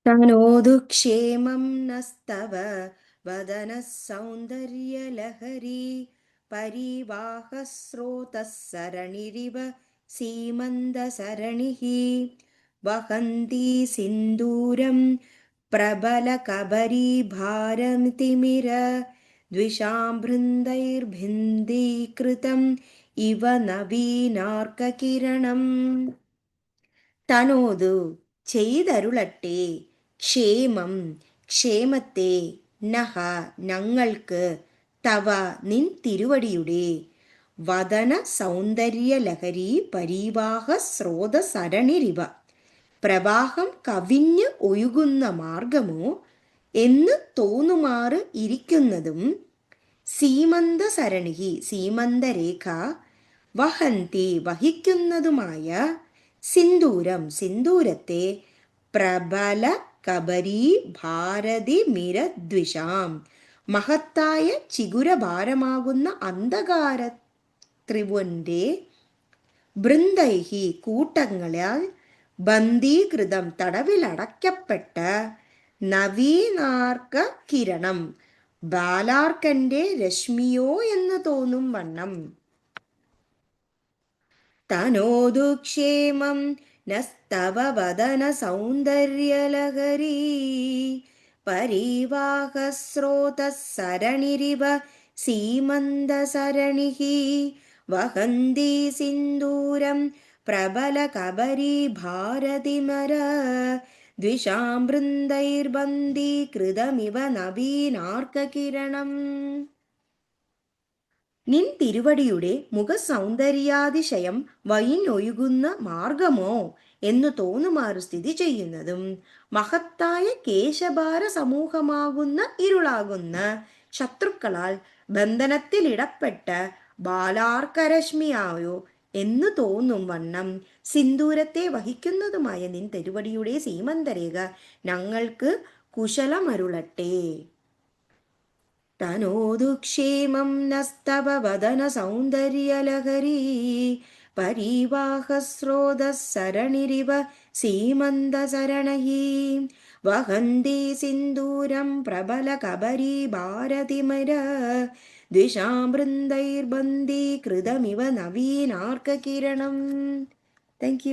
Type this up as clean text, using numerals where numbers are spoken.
തനോതു ക്ഷേമം നസ്തവ വദന സൗന്ദര്യലഹരി പരിവാഹസ്രോതഃസരണിരിവ സീമന്തസരണിഃ വഹന്തി സിന്ദൂരം പ്രബലകബരീഭാരതിമിര ദ്വിഷാംബൃന്ദൈർഭിന്ദീകൃതം ഇവ നവീനാർക്കകിരണം. തനോതു ചെയ്തരുളട്ടെ, ക്ഷേമം ക്ഷേമത്തെ, നഹ ഞങ്ങൾക്ക്, തവ നിൻ തിരുവടിയുടെ, വദന സൗന്ദര്യലഹരി പരീവാഹ സ്രോതസരണിരിവ പ്രവാഹം കവിഞ്ഞ് ഒഴുകുന്ന മാർഗമോ എന്ന് തോന്നുമാറ് ഇരിക്കുന്നതും, സീമന്തസരണിഹി സീമന്തരേഖ, വഹന്തി വഹിക്കുന്നതുമായ, സിന്ദൂരം സിന്ദൂരത്തെ, പ്രബല കബരീ ഭാരതി മിരദ്വിഷാം മഹത്തായ ചിഗുരഭാരമാകുന്ന അന്ധകാര ത്രിപുന്റെ ബൃന്ദൈഹി കൂട്ടങ്ങളാൽ, ബന്ധീകൃതം തടവിലടയ്ക്കപ്പെട്ട, നവീനാർക്ക കിരണം ബാലാർക്കന്റെ രശ്മിയോ എന്ന് തോന്നും വണ്ണം. തനോതു ക്ഷേമം നസ്തവ വദന സൗന്ദര്യലഹരീ പരിവാഹസ്രോതഃസരണിരിവ സീമന്തസരണിഃ വഹന്തി സിന്ദൂരം പ്രബലകബരീഭാരതിമര ദ്വിഷാംബൃന്ദൈർബന്ധീകൃതമിവ നവീനാർക്കകിരണം. നിൻ തിരുവടിയുടെ മുഖസൗന്ദര്യാതിശയം വഴിഞ്ഞൊഴുകുന്ന മാർഗമോ എന്നു തോന്നുമാറ് സ്ഥിതി ചെയ്യുന്നതും, മഹത്തായ കേശഭാര സമൂഹമാകുന്ന ഇരുളാകുന്ന ശത്രുക്കളാൽ ബന്ധനത്തിലിടപ്പെട്ട ബാലാർക്കരശ്മിയായോ എന്നു തോന്നും വണ്ണം, സിന്ദൂരത്തെ വഹിക്കുന്നതുമായ നിൻ തിരുവടിയുടെ സീമന്തരേഖ ഞങ്ങൾക്ക് കുശലമരുളട്ടെ. തനോതു ക്ഷേമം നസ്തവ വദന സൗന്ദര്യലഹരീ പരിവാഹസ്രോതഃസരണിരിവ സീമന്തസരണഃ വഹന്തി സിന്ദൂരം പ്രബലകബരീഭാരതിമിര ദ്വിഷാംബൃന്ദൈർബന്ധീകൃതമിവ നവീനാർക്കകിരണം. Thank you.